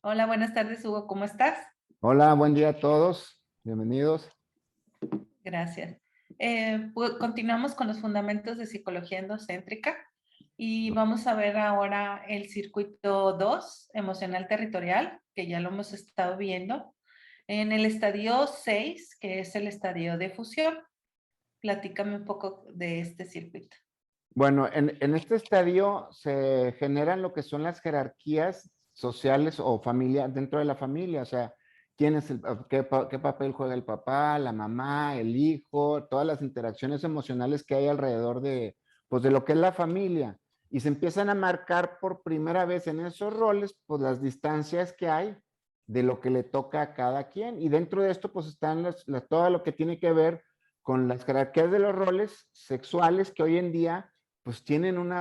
Hola, buenas tardes, Hugo, ¿cómo estás? Hola, buen día a todos. Bienvenidos. Gracias. Continuamos con los fundamentos de psicología endocéntrica y vamos a ver ahora el circuito 2, emocional territorial, que ya lo hemos estado viendo, en el estadio 6, que es el estadio de fusión. Platícame un poco de este circuito. Bueno, en este estadio se generan lo que son las jerarquías sociales o familia dentro de la familia, o sea, quién es qué papel juega el papá, la mamá, el hijo, todas las interacciones emocionales que hay alrededor de, pues, de lo que es la familia. Y se empiezan a marcar por primera vez en esos roles, pues las distancias que hay de lo que le toca a cada quien. Y dentro de esto, pues están todo lo que tiene que ver con las jerarquías de los roles sexuales que hoy en día pues tienen un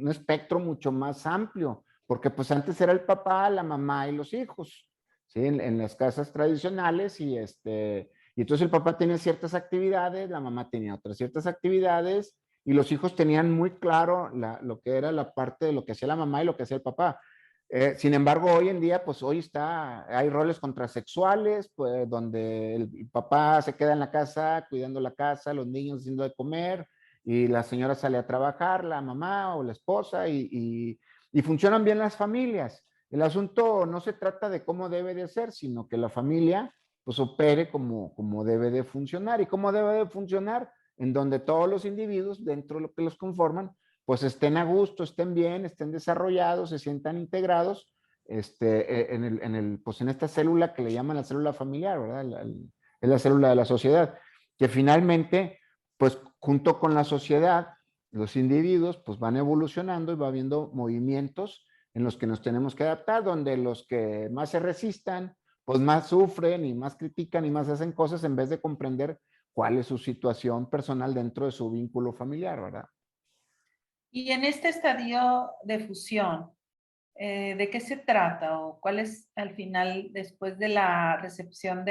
espectro mucho más amplio, porque pues antes era el papá, la mamá y los hijos, ¿sí? En las casas tradicionales y entonces el papá tenía ciertas actividades, la mamá tenía otras ciertas actividades y los hijos tenían muy claro lo que era la parte de lo que hacía la mamá y lo que hacía el papá. Sin embargo, hoy en día, pues hay roles contrasexuales, pues donde el papá se queda en la casa cuidando la casa, los niños haciendo de comer, y la señora sale a trabajar, la mamá o la esposa, y funcionan bien las familias. El asunto no se trata de cómo debe de ser, sino que la familia pues opere como debe de funcionar. ¿Y cómo debe de funcionar? En donde todos los individuos, dentro de lo que los conforman, pues estén a gusto, estén bien, estén desarrollados, se sientan integrados pues en esta célula que le llaman la célula familiar, ¿verdad? Es la célula de la sociedad, que finalmente pues junto con la sociedad, los individuos pues van evolucionando y va habiendo movimientos en los que nos tenemos que adaptar, donde los que más se resistan, pues más sufren y más critican y más hacen cosas en vez de comprender cuál es su situación personal dentro de su vínculo familiar, ¿verdad? Y en este estadio de fusión, ¿de qué se trata o cuál es al final, después de la recepción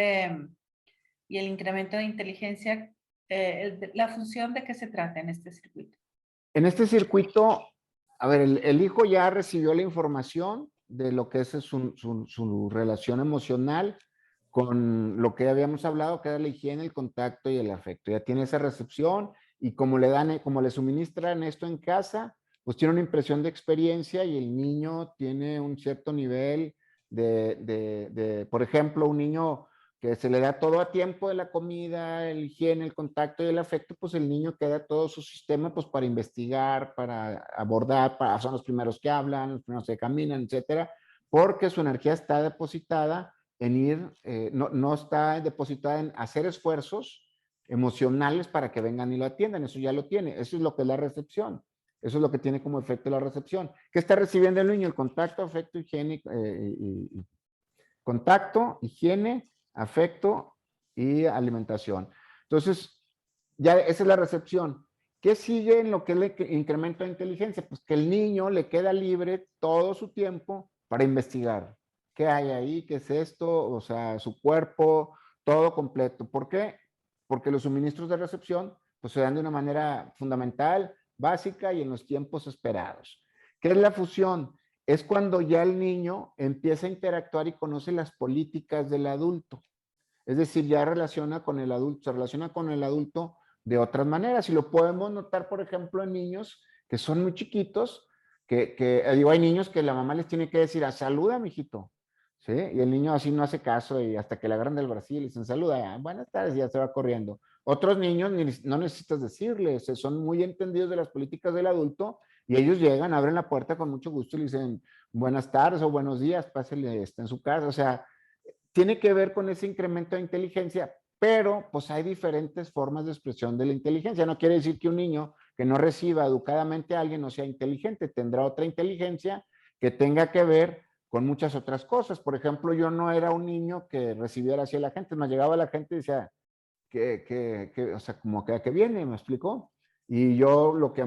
y el incremento de inteligencia, la función de qué se trata en este circuito? En este circuito, a ver, el hijo ya recibió la información de lo que es su relación emocional con lo que habíamos hablado, que era la higiene, el contacto y el afecto. Ya tiene esa recepción y como le suministran esto en casa, pues tiene una impresión de experiencia y el niño tiene un cierto nivel por ejemplo, un niño que se le da todo a tiempo de la comida, el higiene, el contacto y el afecto, pues el niño queda todo su sistema pues para investigar, para abordar, son los primeros que hablan, los primeros que caminan, etcétera, porque su energía está depositada en no está depositada en hacer esfuerzos emocionales para que vengan y lo atiendan, eso ya lo tiene, eso es lo que es la recepción. Eso es lo que tiene como efecto la recepción. ¿Qué está recibiendo el niño? El contacto, afecto, higiene, contacto, higiene, afecto y alimentación. Entonces, ya esa es la recepción. ¿Qué sigue en lo que es el incremento de inteligencia? Pues que el niño le queda libre todo su tiempo para investigar. ¿Qué hay ahí? ¿Qué es esto? O sea, su cuerpo, todo completo. ¿Por qué? Porque los suministros de recepción pues, se dan de una manera fundamental, básica y en los tiempos esperados. ¿Qué es la fusión? Es cuando ya el niño empieza a interactuar y conoce las políticas del adulto. Es decir, ya relaciona con el adulto, se relaciona con el adulto de otras maneras. Y lo podemos notar, por ejemplo, en niños que son muy chiquitos, digo, hay niños que la mamá les tiene que decir, saluda, mijito. ¿Sí? Y el niño así no hace caso y hasta que le agarran del brasil y le dicen, saluda, buenas tardes, y ya se va corriendo. Otros niños no necesitas decirles, son muy entendidos de las políticas del adulto y ellos llegan, abren la puerta con mucho gusto y le dicen, buenas tardes o buenos días, pásele, está en su casa. O sea, tiene que ver con ese incremento de inteligencia, pero pues hay diferentes formas de expresión de la inteligencia. No quiere decir que un niño que no reciba educadamente a alguien no sea inteligente, tendrá otra inteligencia que tenga que ver con muchas otras cosas. Por ejemplo, yo no era un niño que recibiera así a la gente, me llegaba la gente y decía, o sea, como que a qué viene, me explicó. Y yo lo que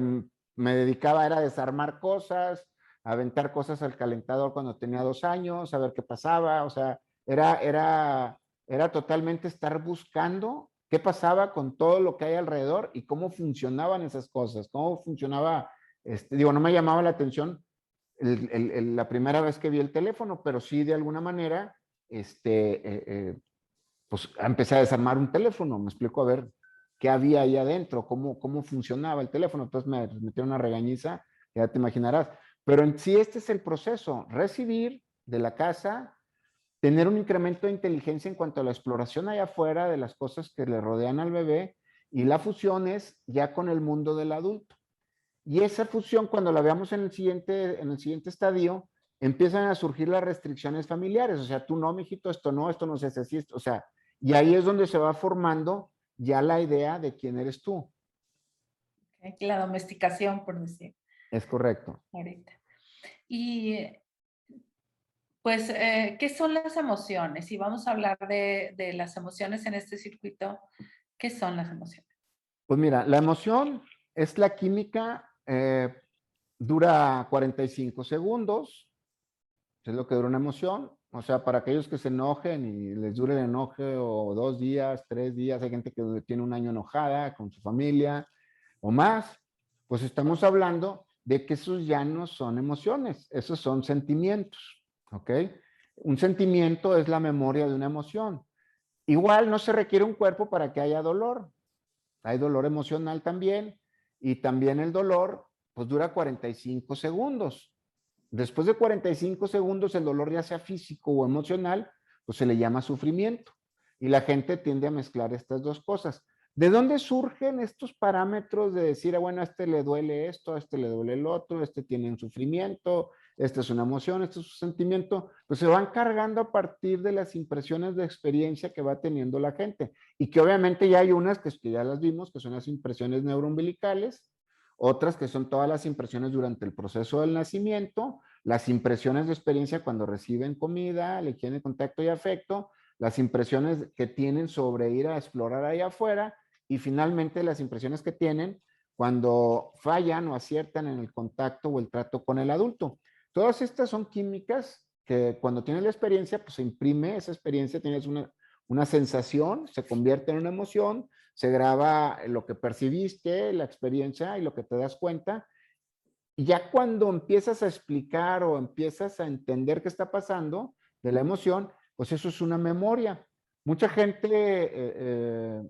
me dedicaba era a desarmar cosas, a aventar cosas al calentador cuando tenía 2 años, a ver qué pasaba, o sea, era, era, era totalmente estar buscando qué pasaba con todo lo que hay alrededor y cómo funcionaban esas cosas, cómo funcionaba, digo, no me llamaba la atención la primera vez que vi el teléfono, pero sí de alguna manera, pues empecé a desarmar un teléfono, me explico a ver qué había ahí adentro, cómo funcionaba el teléfono. Entonces me metieron una regañiza, ya te imaginarás. Pero en sí este es el proceso, recibir de la casa, tener un incremento de inteligencia en cuanto a la exploración allá afuera de las cosas que le rodean al bebé, y la fusión es ya con el mundo del adulto. Y esa fusión, cuando la veamos en el siguiente estadio, empiezan a surgir las restricciones familiares. O sea, tú no, mijito, esto no se hace así. O sea, y ahí es donde se va formando ya la idea de quién eres tú. Ok, la domesticación, por decir, Es correcto. ahorita. Y pues, ¿qué son las emociones? Si vamos a hablar de las emociones en este circuito, ¿qué son las emociones? Pues mira, la emoción es la química, dura 45 segundos, es lo que dura una emoción. O sea, para aquellos que se enojen y les dure el enoje o 2 días, 3 días, hay gente que tiene un año enojada con su familia o más, pues estamos hablando de que esos ya no son emociones, esos son sentimientos, ¿ok? Un sentimiento es la memoria de una emoción. Igual no se requiere un cuerpo para que haya dolor, hay dolor emocional también, y también el dolor pues dura 45 segundos. Después de 45 segundos, el dolor ya sea físico o emocional, pues se le llama sufrimiento. Y la gente tiende a mezclar estas dos cosas. ¿De dónde surgen estos parámetros de decir, bueno, a este le duele esto, a este le duele el otro, este tiene un sufrimiento, esta es una emoción, este es un sentimiento? Pues se van cargando a partir de las impresiones de experiencia que va teniendo la gente. Y que obviamente ya hay unas que ya las vimos, que son las impresiones neuroumbilicales, otras que son todas las impresiones durante el proceso del nacimiento, las impresiones de experiencia cuando reciben comida, le quieren contacto y afecto, las impresiones que tienen sobre ir a explorar allá afuera, y finalmente las impresiones que tienen cuando fallan o aciertan en el contacto o el trato con el adulto. Todas estas son químicas que cuando tienes la experiencia, pues se imprime esa experiencia, tienes una sensación, se convierte en una emoción, se graba lo que percibiste, la experiencia y lo que te das cuenta. Y ya cuando empiezas a explicar o empiezas a entender qué está pasando de la emoción, pues eso es una memoria. Mucha gente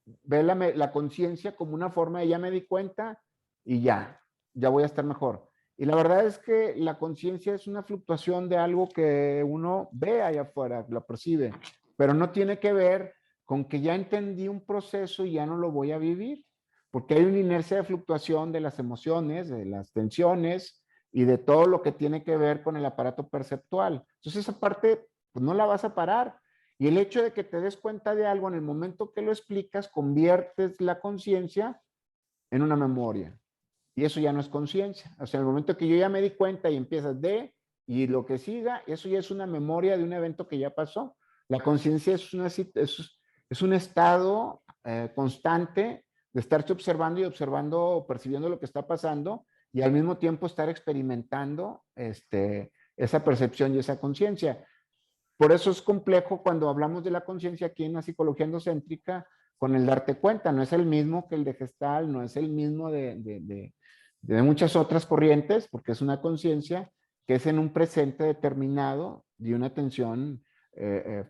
ve la conciencia como una forma de ya me di cuenta y ya voy a estar mejor. Y la verdad es que la conciencia es una fluctuación de algo que uno ve allá afuera, lo percibe, pero no tiene que ver con que ya entendí un proceso y ya no lo voy a vivir, porque hay una inercia de fluctuación de las emociones, de las tensiones y de todo lo que tiene que ver con el aparato perceptual. Entonces esa parte, pues no la vas a parar. Y el hecho de que te des cuenta de algo en el momento que lo explicas, conviertes la conciencia en una memoria. Y eso ya no es conciencia. O sea, en el momento que yo ya me di cuenta y empiezas y lo que siga, eso ya es una memoria de un evento que ya pasó. La conciencia es un estado constante de estarse observando y observando, percibiendo lo que está pasando, y al mismo tiempo estar experimentando esa percepción y esa conciencia. Por eso es complejo cuando hablamos de la conciencia aquí en la psicología endocéntrica, con el darte cuenta. No es el mismo que el de Gestalt, no es el mismo de muchas otras corrientes, porque es una conciencia que es en un presente determinado y una atención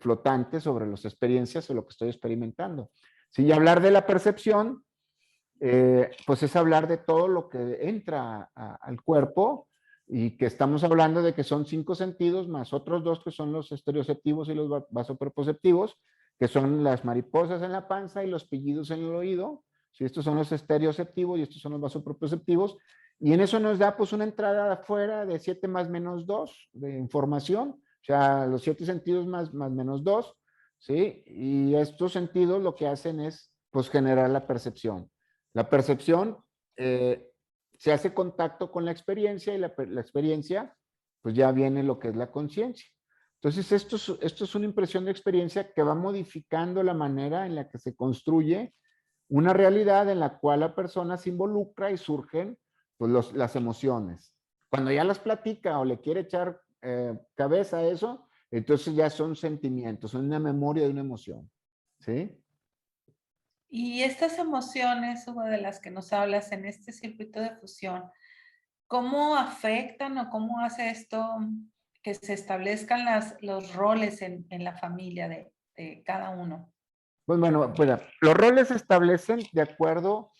flotante sobre las experiencias o lo que estoy experimentando. Si hablar de la percepción, pues es hablar de todo lo que entra al cuerpo, y que estamos hablando de que son 5 sentidos más otros 2 que son los estereoceptivos y los vasoperceptivos, que son las mariposas en la panza y los pillidos en el oído. Si estos son los estereoceptivos y estos son los vasoperceptivos, y en eso nos da pues una entrada de afuera de 7 más menos 2 de información, o sea, los 7 sentidos más menos 2, ¿sí? Y estos sentidos lo que hacen es pues generar la percepción. La percepción se hace contacto con la experiencia, y la experiencia, pues ya viene lo que es la conciencia. Entonces, esto es una impresión de experiencia que va modificando la manera en la que se construye una realidad en la cual la persona se involucra y surgen pues, las emociones. Cuando ya las platica o le quiere echar cabeza a eso, entonces ya son sentimientos, son una memoria de una emoción. ¿Sí? Y estas emociones, Hugo, de las que nos hablas en este circuito de fusión, ¿Cómo afectan o cómo hace esto que se establezcan los roles en la familia de cada uno? Pues bueno, pues, los roles se establecen de acuerdo,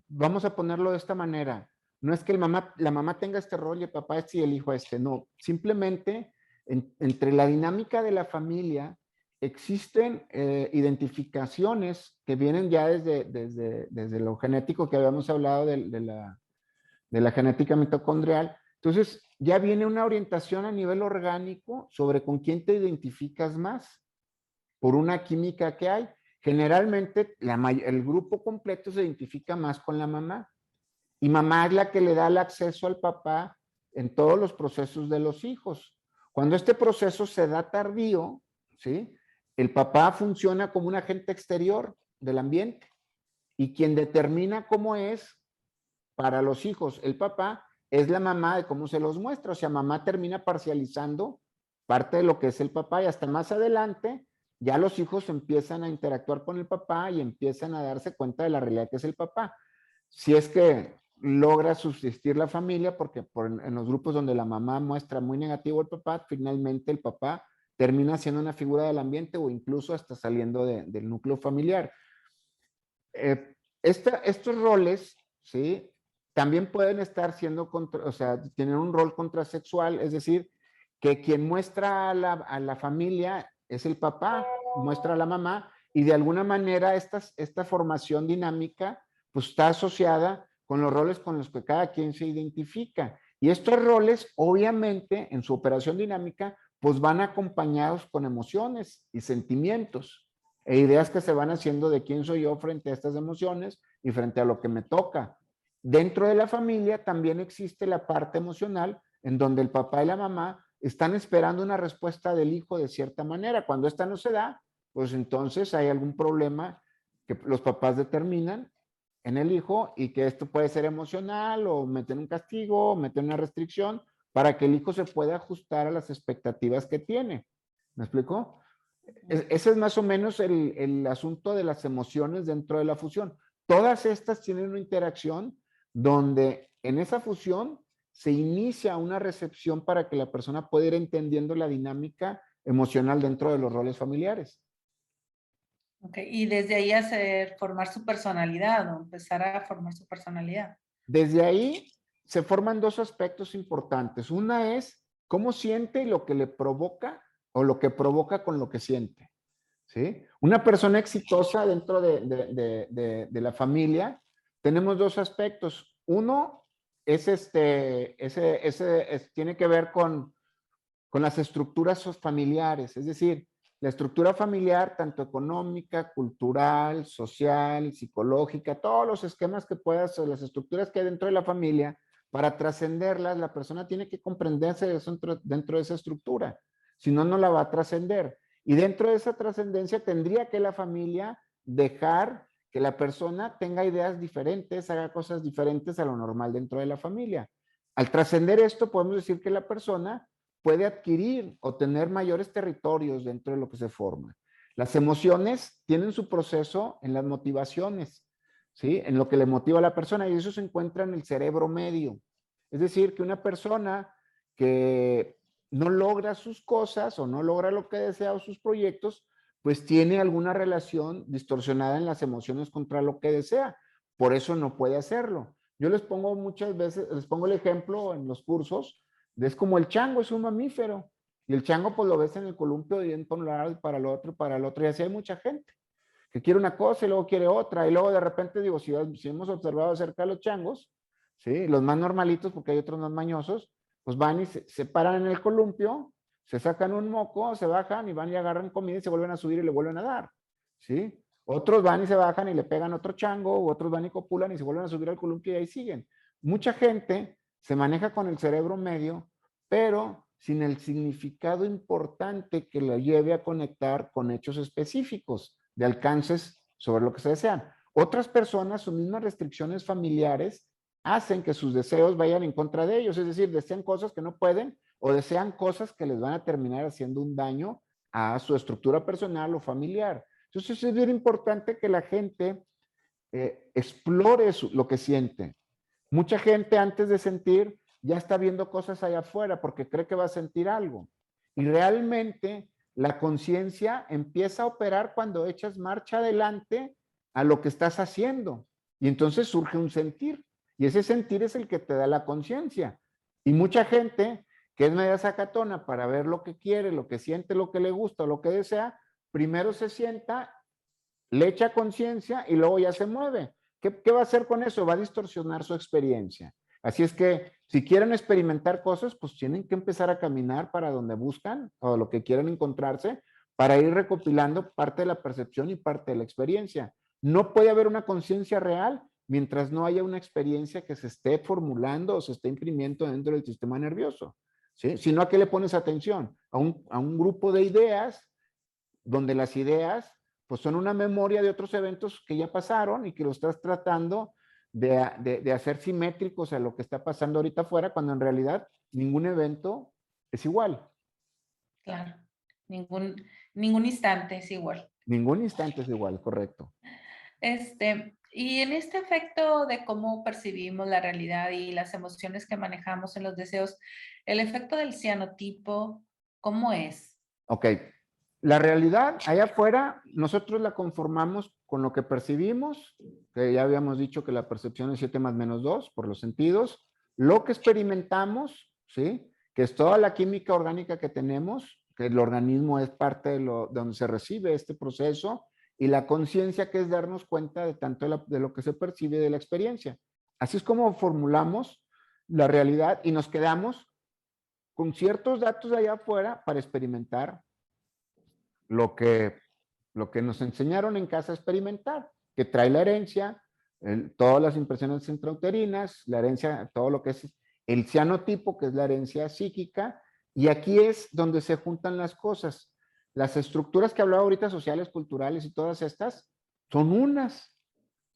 vamos a ponerlo de esta manera. No es que la mamá tenga este rol y el papá este y el hijo este, no. Simplemente entre la dinámica de la familia existen identificaciones que vienen ya desde lo genético que habíamos hablado de la genética mitocondrial. Entonces, ya viene una orientación a nivel orgánico sobre con quién te identificas más por una química que hay. Generalmente el grupo completo se identifica más con la mamá y mamá es la que le da el acceso al papá en todos los procesos de los hijos. Cuando este proceso se da tardío, ¿sí? El papá funciona como un agente exterior del ambiente y quien determina cómo es para los hijos el papá es la mamá de cómo se los muestra. O sea, mamá termina parcializando parte de lo que es el papá y hasta más adelante ya los hijos empiezan a interactuar con el papá y empiezan a darse cuenta de la realidad que es el papá. Si es que logra subsistir la familia, porque en los grupos donde la mamá muestra muy negativo al papá, finalmente el papá termina siendo una figura del ambiente o incluso hasta saliendo del núcleo familiar. Estos roles, ¿sí? También pueden estar siendo, o sea, tienen un rol contrasexual, es decir, que quien muestra a la familia es el papá, muestra a la mamá, y de alguna manera esta formación dinámica pues está asociada con los roles con los que cada quien se identifica. Y estos roles, obviamente, en su operación dinámica, pues van acompañados con emociones y sentimientos e ideas que se van haciendo de quién soy yo frente a estas emociones y frente a lo que me toca. Dentro de la familia también existe la parte emocional en donde el papá y la mamá están esperando una respuesta del hijo de cierta manera. Cuando esta no se da, pues entonces hay algún problema que los papás determinan en el hijo y que esto puede ser emocional o meter un castigo o meter una restricción para que el hijo se pueda ajustar a las expectativas que tiene. ¿Me explico? Ese es más o menos el asunto de las emociones dentro de la fusión. Todas estas tienen una interacción donde en esa fusión se inicia una recepción para que la persona pueda ir entendiendo la dinámica emocional dentro de los roles familiares. Okay. Y desde ahí formar su personalidad o empezar a formar su personalidad. Desde ahí se forman dos aspectos importantes. Una es cómo siente y lo que le provoca o lo que provoca con lo que siente. ¿Sí? Una persona exitosa dentro de la familia, tenemos dos aspectos. Uno es tiene que ver con las estructuras familiares, es decir, la estructura familiar, tanto económica, cultural, social, psicológica, todos los esquemas que puedas, o las estructuras que hay dentro de la familia, para trascenderlas, la persona tiene que comprenderse dentro de esa estructura, si no, no la va a trascender. Y dentro de esa trascendencia tendría que la familia dejar que la persona tenga ideas diferentes, haga cosas diferentes a lo normal dentro de la familia. Al trascender esto, podemos decir que la persona puede adquirir o tener mayores territorios dentro de lo que se forma. Las emociones tienen su proceso en las motivaciones, ¿sí? En lo que le motiva a la persona y eso se encuentra en el cerebro medio. Es decir, que una persona que no logra sus cosas o no logra lo que desea o sus proyectos, pues tiene alguna relación distorsionada en las emociones contra lo que desea. Por eso no puede hacerlo. Yo les pongo muchas veces, les pongo el ejemplo en los cursos, es como el chango, es un mamífero. Y el chango pues lo ves en el columpio y por un lado y para el otro. Y así hay mucha gente que quiere una cosa y luego quiere otra. Y luego de repente digo, si hemos observado acerca de los changos, ¿sí? Los más normalitos, porque hay otros más mañosos, pues van y se paran en el columpio, se sacan un moco, se bajan y van y agarran comida y se vuelven a subir y le vuelven a dar. ¿Sí? Otros van y se bajan y le pegan otro chango, u otros van y copulan y se vuelven a subir al columpio y ahí siguen. Mucha gente se maneja con el cerebro medio, pero sin el significado importante que lo lleve a conectar con hechos específicos de alcances sobre lo que se desean. Otras personas, sus mismas restricciones familiares hacen que sus deseos vayan en contra de ellos, es decir, desean cosas que no pueden o desean cosas que les van a terminar haciendo un daño a su estructura personal o familiar. Entonces es bien importante que la gente explore lo que siente. Mucha gente antes de sentir ya está viendo cosas allá afuera porque cree que va a sentir algo. Y realmente la conciencia empieza a operar cuando echas marcha adelante a lo que estás haciendo. Y entonces surge un sentir. Y ese sentir es el que te da la conciencia. Y mucha gente que es media sacatona para ver lo que quiere, lo que siente, lo que le gusta, lo que desea, primero se sienta, le echa conciencia y luego ya se mueve. ¿Qué va a hacer con eso? Va a distorsionar su experiencia. Así es que si quieren experimentar cosas, pues tienen que empezar a caminar para donde buscan o lo que quieren encontrarse para ir recopilando parte de la percepción y parte de la experiencia. No puede haber una conciencia real mientras no haya una experiencia que se esté formulando o se esté imprimiendo dentro del sistema nervioso. ¿Sí? Si no, ¿a qué le pones atención? A un grupo de ideas donde las ideas pues son una memoria de otros eventos que ya pasaron y que lo estás tratando de hacer simétricos a lo que está pasando ahorita afuera, cuando en realidad ningún evento es igual. Claro, ningún instante es igual. Ningún instante es igual, correcto. Y en este efecto de cómo percibimos la realidad y las emociones que manejamos en los deseos, el efecto del cianotipo, ¿cómo es? Ok, la realidad allá afuera, nosotros la conformamos con lo que percibimos, que ya habíamos dicho que la percepción es 7 más menos 2 por los sentidos, lo que experimentamos, ¿sí? Que es toda la química orgánica que tenemos, que el organismo es parte de donde se recibe este proceso, y la conciencia, que es darnos cuenta de tanto de lo que se percibe de la experiencia. Así es como formulamos la realidad y nos quedamos con ciertos datos de allá afuera para experimentar lo que, lo que nos enseñaron en casa a experimentar, que trae la herencia, todas las impresiones intrauterinas, la herencia, todo lo que es el cianotipo, que es la herencia psíquica, y aquí es donde se juntan las cosas. Las estructuras que hablaba ahorita, sociales, culturales y todas estas, son unas,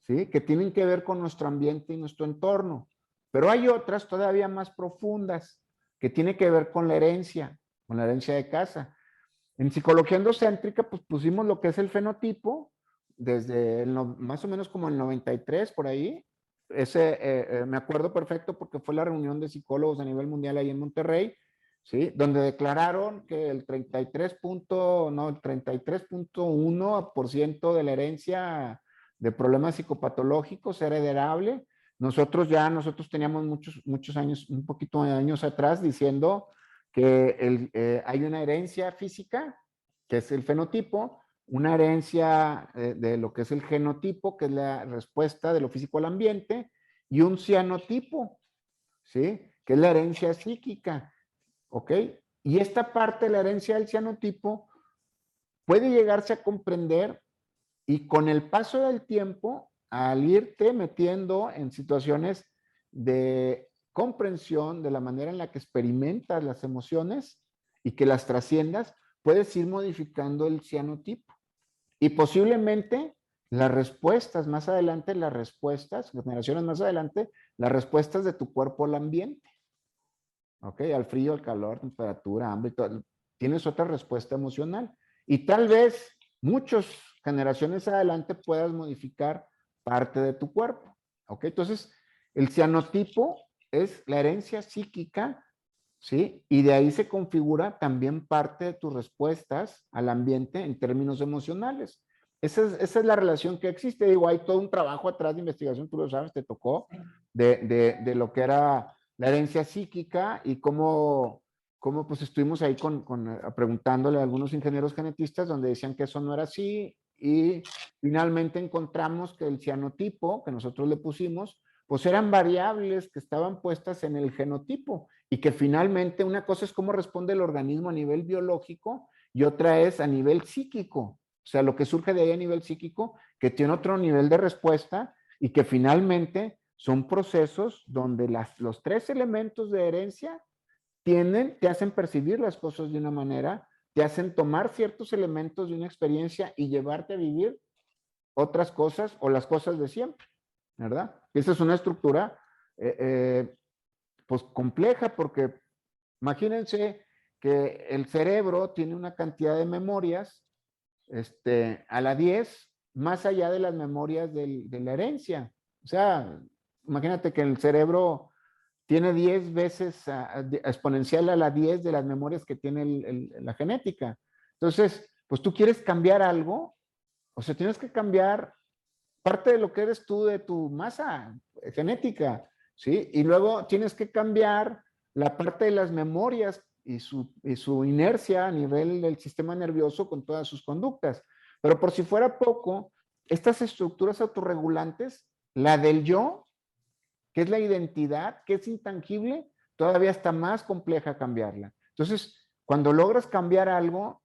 ¿sí? Que tienen que ver con nuestro ambiente y nuestro entorno. Pero hay otras todavía más profundas, que tienen que ver con la herencia de casa. En psicología endocéntrica, pues pusimos lo que es el fenotipo, desde más o menos como el 93, por ahí. Me acuerdo perfecto porque fue la reunión de psicólogos a nivel mundial ahí en Monterrey, ¿sí? Donde declararon que el 33.1% de la herencia de problemas psicopatológicos era heredable. Nosotros teníamos muchos años, un poquito de años atrás, diciendo que hay una herencia física, que es el fenotipo, una herencia de lo que es el genotipo, que es la respuesta de lo físico al ambiente, y un cianotipo, ¿sí? Que es la herencia psíquica, ¿ok? Y esta parte de la herencia del cianotipo puede llegarse a comprender, y con el paso del tiempo, al irte metiendo en situaciones de comprensión de la manera en la que experimentas las emociones y que las trasciendas, puedes ir modificando el cianotipo. Y posiblemente las respuestas más adelante, generaciones más adelante, las respuestas de tu cuerpo al ambiente. ¿Ok? Al frío, al calor, temperatura, hambre, todo, tienes otra respuesta emocional. Y tal vez muchas generaciones adelante puedas modificar parte de tu cuerpo. ¿Ok? Entonces, el cianotipo es la herencia psíquica, ¿sí? Y de ahí se configura también parte de tus respuestas al ambiente en términos emocionales. Esa es la relación que existe. Digo, hay todo un trabajo atrás de investigación, tú lo sabes, te tocó, de lo que era la herencia psíquica y cómo pues estuvimos ahí preguntándole a algunos ingenieros genetistas donde decían que eso no era así, y finalmente encontramos que el cianotipo que nosotros le pusimos, pues eran variables que estaban puestas en el genotipo, y que finalmente una cosa es cómo responde el organismo a nivel biológico y otra es a nivel psíquico. O sea, lo que surge de ahí a nivel psíquico, que tiene otro nivel de respuesta, y que finalmente son procesos donde los 3 elementos de herencia te hacen percibir las cosas de una manera, te hacen tomar ciertos elementos de una experiencia y llevarte a vivir otras cosas o las cosas de siempre, ¿verdad? Esa es una estructura pues compleja, porque imagínense que el cerebro tiene una cantidad de memorias a la 10, más allá de las memorias de la herencia. O sea, imagínate que el cerebro tiene 10 veces exponencial a la 10 de las memorias que tiene la genética. Entonces, pues tú quieres cambiar algo, o sea, tienes que cambiar parte de lo que eres tú, de tu masa genética, ¿sí? Y luego tienes que cambiar la parte de las memorias y su inercia a nivel del sistema nervioso con todas sus conductas. Pero por si fuera poco, estas estructuras autorregulantes, la del yo, que es la identidad, que es intangible, todavía está más compleja cambiarla. Entonces, cuando logras cambiar algo,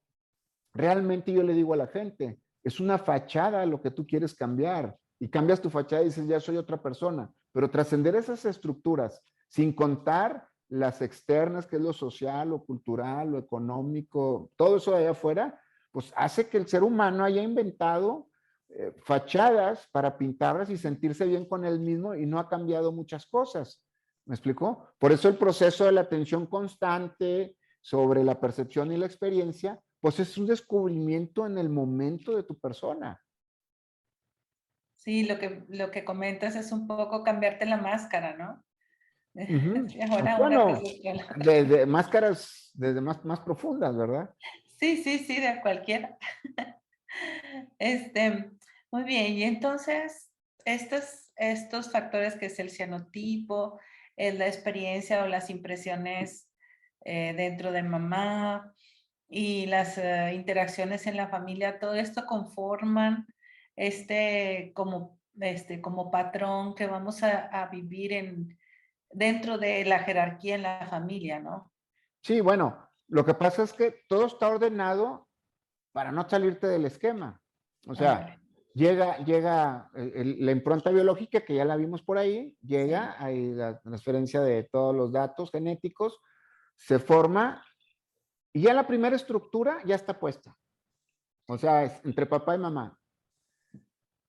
realmente yo le digo a la gente, es una fachada lo que tú quieres cambiar. Y cambias tu fachada y dices, ya soy otra persona. Pero trascender esas estructuras, sin contar las externas, que es lo social, lo cultural, lo económico, todo eso de allá afuera, pues hace que el ser humano haya inventado fachadas para pintarlas y sentirse bien con él mismo y no ha cambiado muchas cosas. ¿Me explicó? Por eso el proceso de la atención constante sobre la percepción y la experiencia, pues es un descubrimiento en el momento de tu persona. Sí, lo que comentas es un poco cambiarte la máscara, ¿no? Ujú. Sí, ahora una Bueno, percepción. desde máscaras, desde más profundas, ¿verdad? Sí, sí, sí, de cualquiera. Este, muy bien, y entonces, estos factores que es el cianotipo, es la experiencia o las impresiones dentro de mamá y las interacciones en la familia, todo esto conforman como patrón que vamos a vivir dentro de la jerarquía en la familia, ¿no? Sí, bueno, lo que pasa es que todo está ordenado para no salirte del esquema. O Ándale, sea, llega la impronta biológica, que ya la vimos por ahí, sí. llega, hay la transferencia de todos los datos genéticos, se forma y ya la primera estructura ya está puesta. O sea, es entre papá y mamá.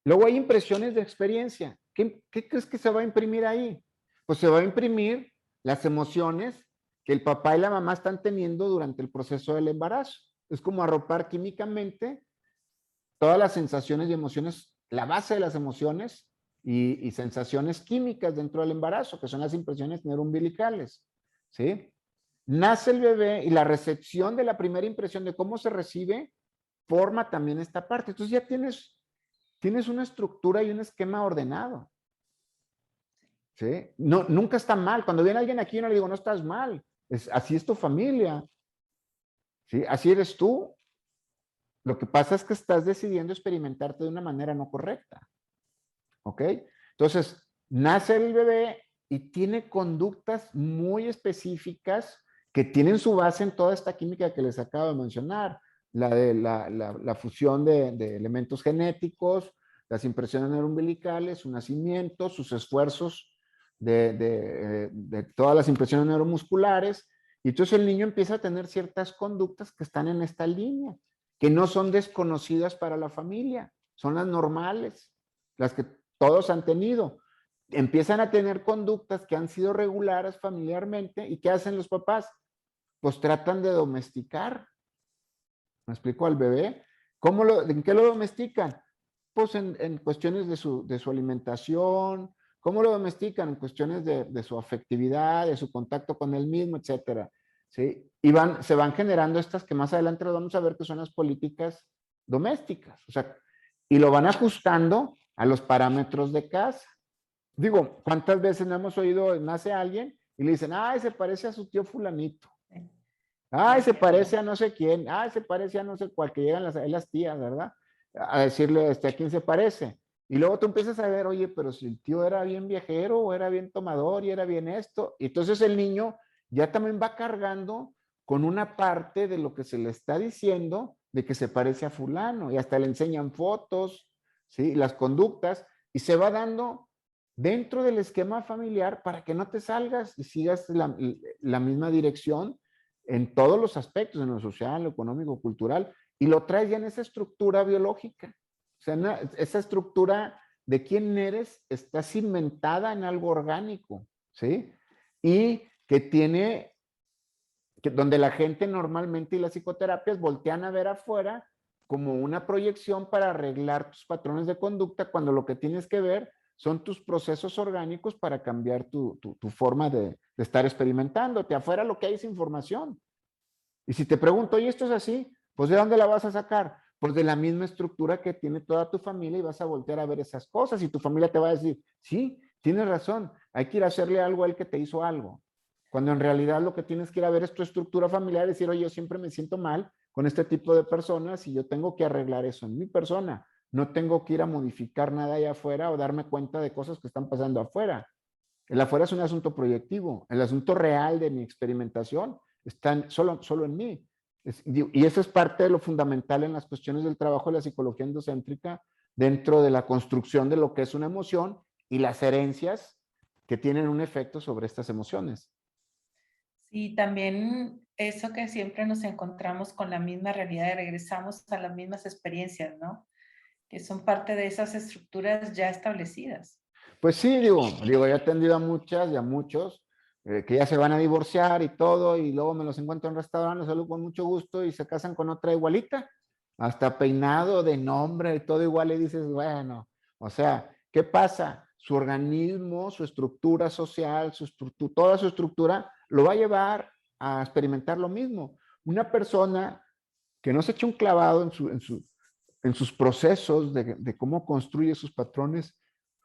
Luego hay impresiones de experiencia. ¿Qué crees que se va a imprimir ahí? Pues se va a imprimir las emociones que el papá y la mamá están teniendo durante el proceso del embarazo. Es como arropar químicamente todas las sensaciones y emociones, la base de las emociones y sensaciones químicas dentro del embarazo, que son las impresiones neuroumbilicales. ¿Sí? Nace el bebé y la recepción de la primera impresión de cómo se recibe forma también esta parte. Entonces ya tienes una estructura y un esquema ordenado. ¿Sí? No, nunca está mal. Cuando viene alguien aquí, yo no le digo, no estás mal. Así es tu familia. ¿Sí? Así eres tú. Lo que pasa es que estás decidiendo experimentarte de una manera no correcta. ¿Ok? Entonces, nace el bebé y tiene conductas muy específicas que tienen su base en toda esta química que les acabo de mencionar, la de la fusión de elementos genéticos, las impresiones neuroumbilicales, su nacimiento, sus esfuerzos de todas las impresiones neuromusculares. Y entonces el niño empieza a tener ciertas conductas que están en esta línea, que no son desconocidas para la familia, son las normales, las que todos han tenido. Empiezan a tener conductas que han sido regulares familiarmente y ¿qué hacen los papás? Pues tratan de domesticar. ¿Me explico al bebé? ¿En qué lo domestican? Pues en cuestiones de su alimentación. ¿Cómo lo domestican? En cuestiones de su afectividad, de su contacto con él mismo, etcétera. ¿Sí? Y se van generando estas que más adelante vamos a ver que son las políticas domésticas. O sea, y lo van ajustando a los parámetros de casa. Digo, ¿cuántas veces no hemos oído, nace alguien y le dicen, ay, se parece a su tío fulanito? Sí, Ay, se así parece es. a no sé quién. Ay, se parece a no sé cuál, que llegan las tías, ¿verdad? A decirle a quién se parece. Y luego tú empiezas a ver, oye, pero si el tío era bien viajero o era bien tomador y era bien esto. Y entonces el niño ya también va cargando con una parte de lo que se le está diciendo de que se parece a fulano. Y hasta le enseñan fotos, ¿sí? Las conductas. Y se va dando dentro del esquema familiar para que no te salgas y sigas la misma dirección en todos los aspectos, en lo social, lo económico, cultural, y lo traes ya en esa estructura biológica. O sea, esa estructura de quién eres está cimentada en algo orgánico, ¿sí? Y que donde la gente normalmente y las psicoterapias voltean a ver afuera como una proyección para arreglar tus patrones de conducta cuando lo que tienes que ver son tus procesos orgánicos para cambiar tu forma de estar experimentándote. Afuera lo que hay es información. Y si te pregunto, ¿y esto es así? Pues ¿de dónde la vas a sacar? Pues de la misma estructura que tiene toda tu familia y vas a voltear a ver esas cosas y tu familia te va a decir, sí, tienes razón, hay que ir a hacerle algo a él que te hizo algo. Cuando en realidad lo que tienes que ir a ver es tu estructura familiar y decir, oye, yo siempre me siento mal con este tipo de personas y yo tengo que arreglar eso en mi persona. No tengo que ir a modificar nada allá afuera o darme cuenta de cosas que están pasando afuera. El afuera es un asunto proyectivo. El asunto real de mi experimentación está solo en mí. Y eso es parte de lo fundamental en las cuestiones del trabajo de la psicología endocéntrica dentro de la construcción de lo que es una emoción y las herencias que tienen un efecto sobre estas emociones. Sí, también eso que siempre nos encontramos con la misma realidad y regresamos a las mismas experiencias, ¿no? Que son parte de esas estructuras ya establecidas. Pues sí, yo he atendido a muchas y a muchos que ya se van a divorciar y todo, y luego me los encuentro en un restaurante, los saludo con mucho gusto y se casan con otra igualita, hasta peinado de nombre y todo igual, y dices, bueno, o sea, ¿qué pasa? Su organismo, su estructura social, toda su estructura lo va a llevar a experimentar lo mismo. Una persona que no se echa un clavado en sus procesos de cómo construye sus patrones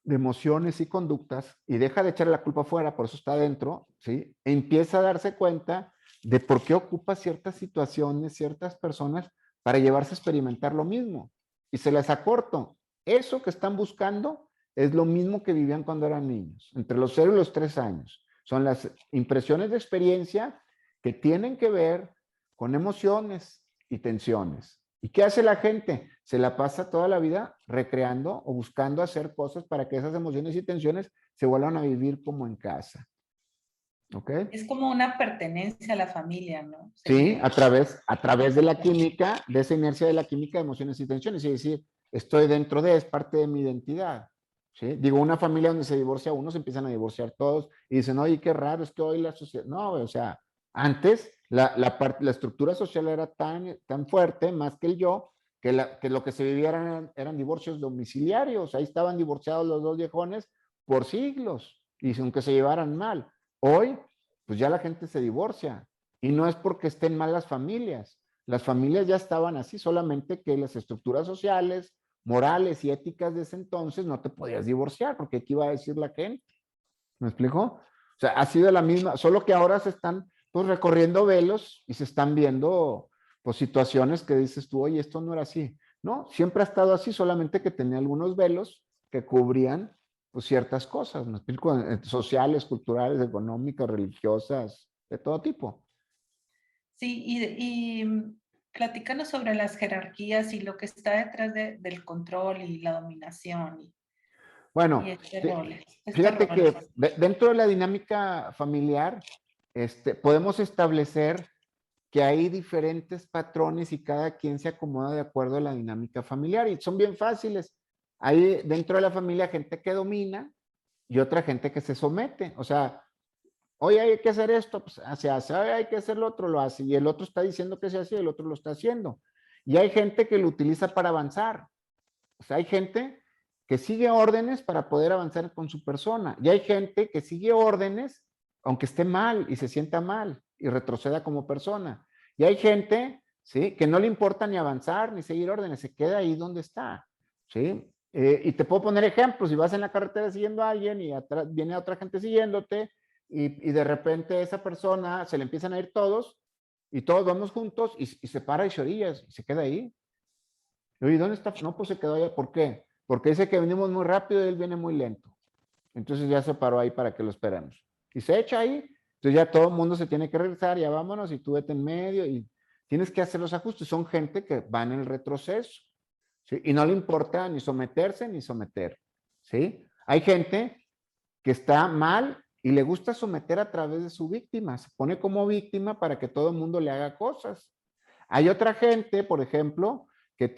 de emociones y conductas y deja de echarle la culpa afuera, por eso está adentro, ¿sí? E empieza a darse cuenta de por qué ocupa ciertas situaciones, ciertas personas para llevarse a experimentar lo mismo. Y se les acorto. Eso que están buscando es lo mismo que vivían cuando eran niños, entre los 0 y los 3 años. Son las impresiones de experiencia que tienen que ver con emociones y tensiones. ¿Y qué hace la gente? Se la pasa toda la vida recreando o buscando hacer cosas para que esas emociones y tensiones se vuelvan a vivir como en casa. ¿Ok? Es como una pertenencia a la familia, ¿no? Sí, Sería. a través de la química, de esa inercia de la química de emociones y tensiones. Es decir, estoy dentro de, es parte de mi identidad. ¿Sí? Digo, una familia donde se divorcia uno, se empiezan a divorciar todos y dicen, oye, qué raro, es que hoy la sociedad. No, o sea, antes la estructura social era tan fuerte, más que el yo, que lo que se vivía eran divorcios domiciliarios. Ahí estaban divorciados los dos viejones por siglos, y aunque se llevaran mal. Hoy, pues ya la gente se divorcia. Y no es porque estén mal las familias. Las familias ya estaban así, solamente que las estructuras sociales, morales y éticas de ese entonces no te podías divorciar, porque aquí iba a decir la gente. ¿Me explico? O sea, ha sido la misma, solo que ahora se están pues recorriendo velos y se están viendo pues situaciones que dices tú, oye, esto no era así. No, siempre ha estado así, solamente que tenía algunos velos que cubrían pues ciertas cosas, ¿me explico? Sociales, culturales, económicas, religiosas, de todo tipo. Sí, platícanos sobre las jerarquías y lo que está detrás del control y la dominación y Bueno, este fíjate rol. que dentro de la dinámica familiar, podemos establecer que hay diferentes patrones y cada quien se acomoda de acuerdo a la dinámica familiar y son bien fáciles. Hay dentro de la familia gente que domina y otra gente que se somete. O sea, oye, hay que hacer esto, pues se hace, oye, hay que hacer lo otro, lo hace. Y el otro está diciendo que se hace y el otro lo está haciendo. Y hay gente que lo utiliza para avanzar. O sea, hay gente que sigue órdenes para poder avanzar con su persona. Y hay gente que sigue órdenes aunque esté mal y se sienta mal y retroceda como persona. Y hay gente, ¿sí? Que no le importa ni avanzar ni seguir órdenes, se queda ahí donde está, ¿sí? Y te puedo poner ejemplos, si vas en la carretera siguiendo a alguien y atrás viene otra gente siguiéndote y de repente esa persona se le empiezan a ir todos y todos vamos juntos y se para y se orilla y se queda ahí. Oye, ¿dónde está? No, pues se quedó allá. ¿Por qué? Porque dice que venimos muy rápido y él viene muy lento. Entonces ya se paró ahí para que lo esperemos. Y se echa ahí. Entonces ya todo el mundo se tiene que regresar, ya vámonos y tú vete en medio y tienes que hacer los ajustes. Son gente que va en el retroceso, ¿sí? Y no le importa ni someterse ni someter, ¿sí? Hay gente que está mal y le gusta someter a través de su víctima. Se pone como víctima para que todo el mundo le haga cosas. Hay otra gente, por ejemplo, que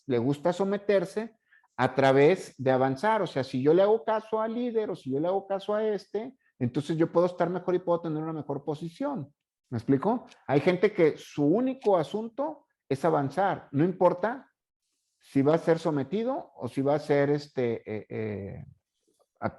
le gusta someterse a través de avanzar. O sea, si yo le hago caso al líder o si yo le hago caso a entonces yo puedo estar mejor y puedo tener una mejor posición. ¿Me explico? Hay gente que su único asunto es avanzar. No importa si va a ser sometido o si va a ser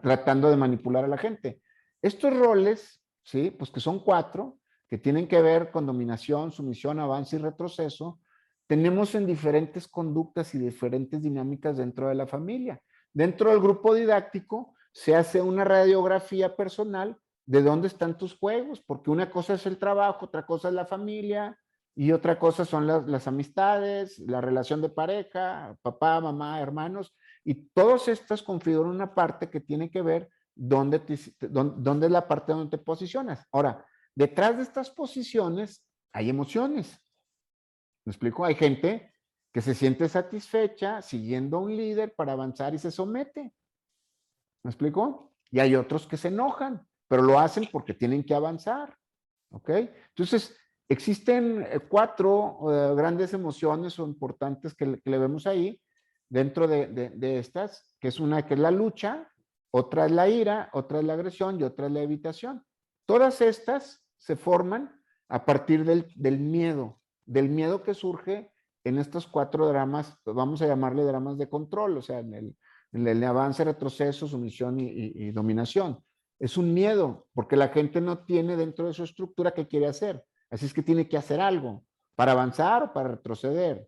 tratando de manipular a la gente. Estos roles, ¿sí? Pues que son 4, que tienen que ver con dominación, sumisión, avance y retroceso, tenemos en diferentes conductas y diferentes dinámicas dentro de la familia. Dentro del grupo didáctico se hace una radiografía personal de dónde están tus juegos, porque una cosa es el trabajo, otra cosa es la familia y otra cosa son las amistades, la relación de pareja, papá, mamá, hermanos, y todas estas configuran una parte que tiene que ver dónde es la parte donde te posicionas. Ahora, detrás de estas posiciones hay emociones. ¿Me explico? Hay gente que se siente satisfecha siguiendo a un líder para avanzar y se somete. ¿Me explico? Y hay otros que se enojan, pero lo hacen porque tienen que avanzar. ¿Ok? Entonces, existen 4 grandes emociones o importantes que le vemos ahí dentro de estas, que es una que es la lucha, otra es la ira, otra es la agresión y otra es la evitación. Todas estas se forman a partir del miedo que surge en estos 4 dramas, vamos a llamarle dramas de control, o sea, en el avance, retroceso, sumisión y dominación. Es un miedo, porque la gente no tiene dentro de su estructura qué quiere hacer. Así es que tiene que hacer algo para avanzar o para retroceder,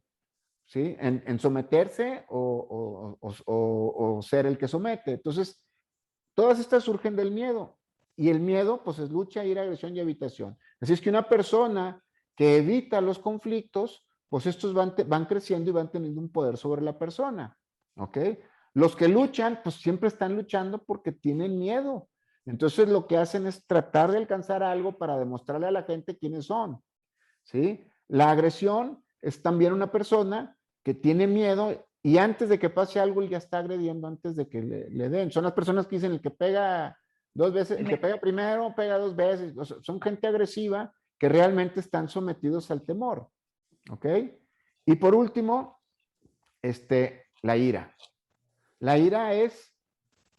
¿sí? En someterse o ser el que somete. Entonces, todas estas surgen del miedo. Y el miedo, pues, es lucha, ira, agresión y evitación. Así es que una persona que evita los conflictos, pues estos van creciendo y van teniendo un poder sobre la persona, ¿ok? Los que luchan, pues siempre están luchando porque tienen miedo. Entonces lo que hacen es tratar de alcanzar algo para demostrarle a la gente quiénes son, ¿sí? La agresión es también una persona que tiene miedo y antes de que pase algo él ya está agrediendo antes de que le den. Son las personas que dicen el que pega 2 veces, el que pega primero, pega 2 veces. O sea, son gente agresiva que realmente están sometidos al temor, ¿ok? Y por último, la ira. La ira es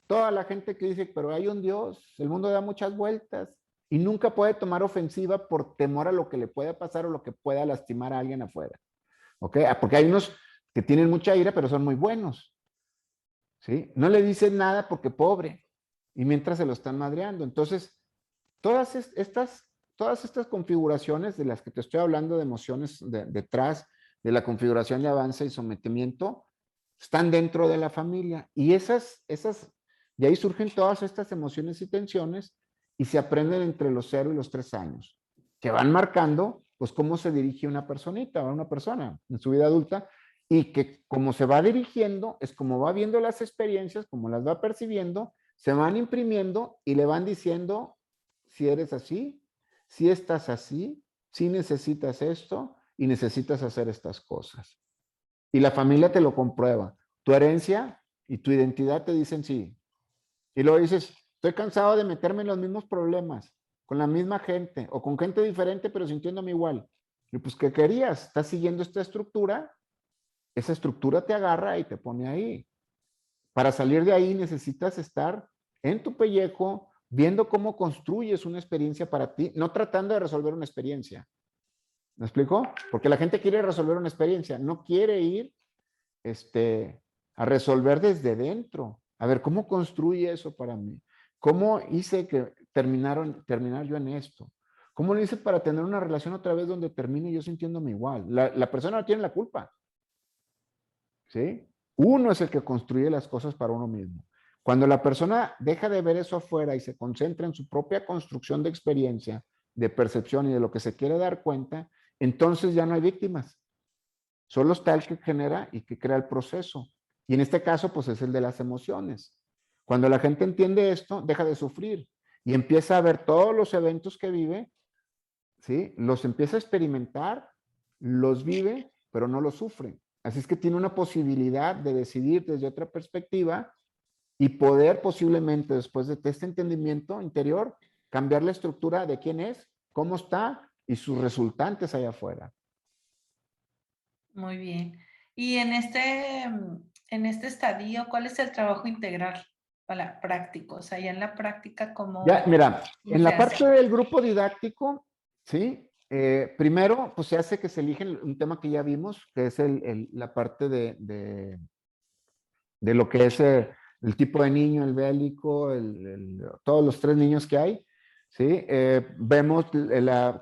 toda la gente que dice, pero hay un Dios, el mundo da muchas vueltas y nunca puede tomar ofensiva por temor a lo que le pueda pasar o lo que pueda lastimar a alguien afuera. ¿Ok? Porque hay unos que tienen mucha ira, pero son muy buenos. ¿Sí? No le dicen nada porque pobre. Y mientras se lo están madreando. Entonces, todas estas configuraciones de las que te estoy hablando de emociones detrás de la configuración de avance y sometimiento, están dentro de la familia. Y de ahí surgen todas estas emociones y tensiones y se aprenden entre los 0 y los 3 años, que van marcando, pues, cómo se dirige una personita o una persona en su vida adulta y que como se va dirigiendo, es como va viendo las experiencias, como las va percibiendo, se van imprimiendo y le van diciendo si eres así, si estás así, si necesitas esto y necesitas hacer estas cosas. Y la familia te lo comprueba. Tu herencia y tu identidad te dicen sí. Y luego dices, estoy cansado de meterme en los mismos problemas, con la misma gente o con gente diferente pero sintiéndome igual. Y pues, ¿qué querías? Estás siguiendo esta estructura, esa estructura te agarra y te pone ahí. Para salir de ahí necesitas estar en tu pellejo, viendo cómo construyes una experiencia para ti, no tratando de resolver una experiencia. ¿Me explico? Porque la gente quiere resolver una experiencia, no quiere ir a resolver desde dentro. A ver, ¿cómo construye eso para mí? ¿Cómo hice que terminar yo en esto? ¿Cómo lo hice para tener una relación otra vez donde termine yo sintiéndome igual? La persona no tiene la culpa. ¿Sí? Uno es el que construye las cosas para uno mismo. Cuando la persona deja de ver eso afuera y se concentra en su propia construcción de experiencia, de percepción y de lo que se quiere dar cuenta, entonces ya no hay víctimas. Solo está el que genera y que crea el proceso. Y en este caso, pues es el de las emociones. Cuando la gente entiende esto, deja de sufrir y empieza a ver todos los eventos que vive, ¿sí? Los empieza a experimentar, los vive, pero no los sufre. Así es que tiene una posibilidad de decidir desde otra perspectiva y poder posiblemente, después de este entendimiento interior, cambiar la estructura de quién es, cómo está y sus resultantes allá afuera. Muy bien. Y en este estadio, ¿cuál es el trabajo integral para práctico? O sea, ya en la práctica, Ya, ¿cómo, mira, cómo en se la hace? parte del grupo didáctico, ¿sí? Primero, pues se hace que se elige un tema que ya vimos, que es la parte de lo que es el tipo de niño, el bélico, todos los 3 niños que hay, ¿sí? Vemos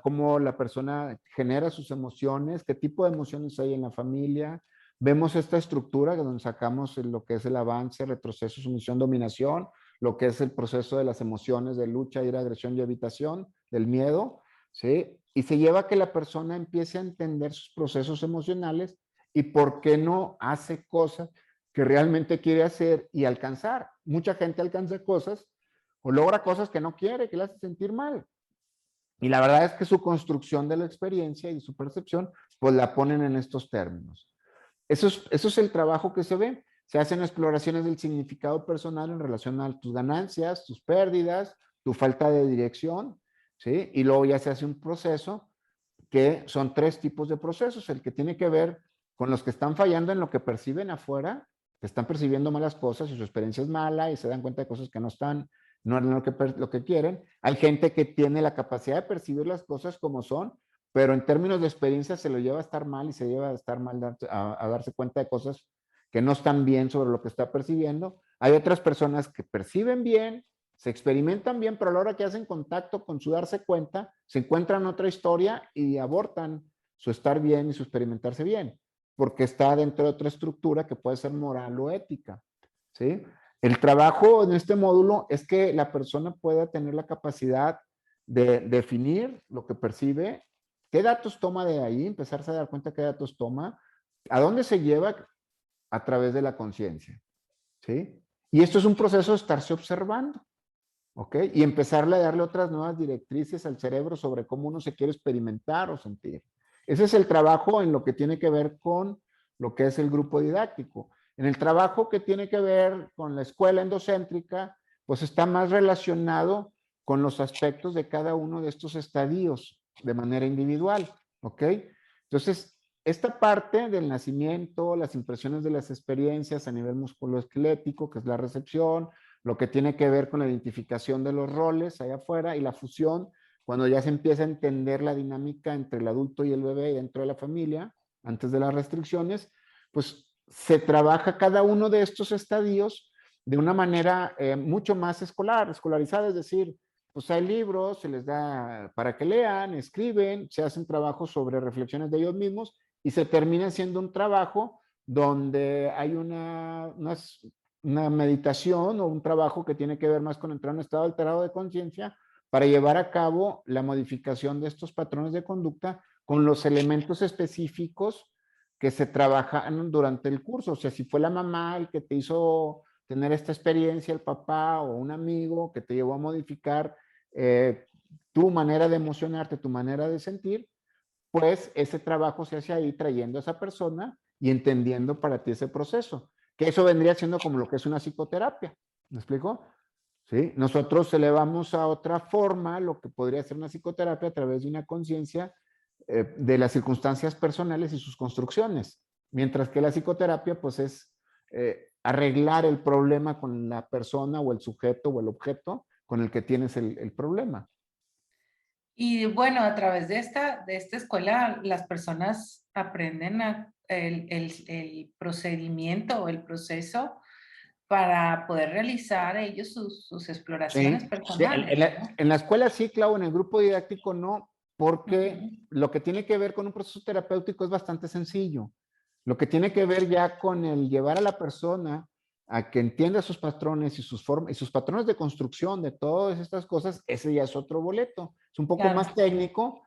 cómo la persona genera sus emociones, qué tipo de emociones hay en la familia. Vemos esta estructura donde sacamos lo que es el avance, retroceso, sumisión, dominación, lo que es el proceso de las emociones de lucha, ira, agresión y evitación, del miedo, ¿sí? Y se lleva a que la persona empiece a entender sus procesos emocionales y por qué no hace cosas que realmente quiere hacer y alcanzar. Mucha gente alcanza cosas o logra cosas que no quiere, que le hace sentir mal. Y la verdad es que su construcción de la experiencia y su percepción, pues la ponen en estos términos. Eso es el trabajo que se ve. Se hacen exploraciones del significado personal en relación a tus ganancias, tus pérdidas, tu falta de dirección, ¿sí? Y luego ya se hace un proceso que son 3 tipos de procesos. El que tiene que ver con los que están fallando en lo que perciben afuera, que están percibiendo malas cosas y su experiencia es mala y se dan cuenta de cosas que no están, no es lo que quieren. Hay gente que tiene la capacidad de percibir las cosas como son, pero en términos de experiencia se lo lleva a estar mal y se lleva a estar mal a darse cuenta de cosas que no están bien sobre lo que está percibiendo. Hay otras personas que perciben bien, se experimentan bien, pero a la hora que hacen contacto con su darse cuenta, se encuentran otra historia y abortan su estar bien y su experimentarse bien, porque está dentro de otra estructura que puede ser moral o ética, ¿sí? El trabajo en este módulo es que la persona pueda tener la capacidad de definir lo que percibe, qué datos toma de ahí, empezarse a dar cuenta qué datos toma, a dónde se lleva a través de la conciencia, ¿sí? Y esto es un proceso de estarse observando. ¿Ok? Y empezarle a darle otras nuevas directrices al cerebro sobre cómo uno se quiere experimentar o sentir. Ese es el trabajo en lo que tiene que ver con lo que es el grupo didáctico. En el trabajo que tiene que ver con la escuela endocéntrica, pues está más relacionado con los aspectos de cada uno de estos estadios de manera individual. ¿Ok? Entonces, esta parte del nacimiento, las impresiones de las experiencias a nivel musculoesquelético, que es la recepción, lo que tiene que ver con la identificación de los roles allá afuera y la fusión, cuando ya se empieza a entender la dinámica entre el adulto y el bebé dentro de la familia, antes de las restricciones, pues se trabaja cada uno de estos estadios de una manera mucho más escolarizada, es decir, pues hay libros, se les da para que lean, escriben, se hacen trabajos sobre reflexiones de ellos mismos y se termina siendo un trabajo donde hay una meditación o un trabajo que tiene que ver más con entrar en un estado alterado de conciencia para llevar a cabo la modificación de estos patrones de conducta con los elementos específicos que se trabajan durante el curso. O sea, si fue la mamá el que te hizo tener esta experiencia, el papá o un amigo que te llevó a modificar tu manera de emocionarte, tu manera de sentir, pues ese trabajo se hace ahí trayendo a esa persona y entendiendo para ti ese proceso. Que eso vendría siendo como lo que es una psicoterapia. ¿Me explico? ¿Sí? Nosotros elevamos a otra forma lo que podría ser una psicoterapia a través de una conciencia de las circunstancias personales y sus construcciones. Mientras que la psicoterapia, pues es arreglar el problema con la persona o el sujeto o el objeto con el que tienes el problema. Y bueno, a través de esta escuela, las personas aprenden el procedimiento o el proceso para poder realizar ellos sus exploraciones Sí, sí, personales, ¿no? en la escuela sí, claro, en el grupo didáctico no, porque Ujú. lo que tiene que ver con un proceso terapéutico es bastante sencillo. Lo que tiene que ver ya con el llevar a la persona a que entienda sus patrones y sus formas y sus patrones de construcción de todas estas cosas, ese ya es otro boleto. Es un poco Claro, más técnico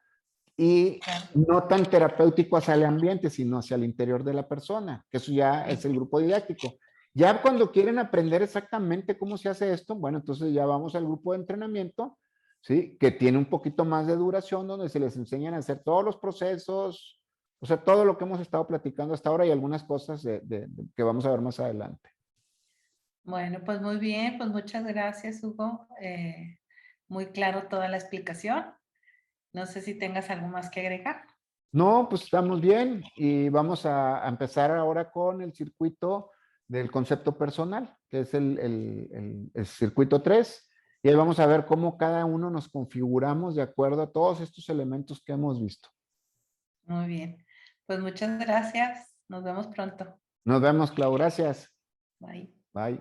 y claro. no tan terapéutico hacia el ambiente, sino hacia el interior de la persona, que eso ya es el grupo didáctico. Ya cuando quieren aprender exactamente cómo se hace esto, bueno, entonces ya vamos al grupo de entrenamiento, ¿sí? Que tiene un poquito más de duración, donde se les enseñan a hacer todos los procesos, o sea, todo lo que hemos estado platicando hasta ahora y algunas cosas que vamos a ver más adelante. Bueno, pues muy bien, pues muchas gracias, Hugo. Muy claro toda la explicación. No sé si tengas algo más que agregar. No, pues estamos bien y vamos a empezar ahora con el circuito del concepto personal, que es el circuito 3. Y ahí vamos a ver cómo cada uno nos configuramos de acuerdo a todos estos elementos que hemos visto. Muy bien. Pues muchas gracias. Nos vemos pronto. Nos vemos, Clau. Gracias. Bye. Bye.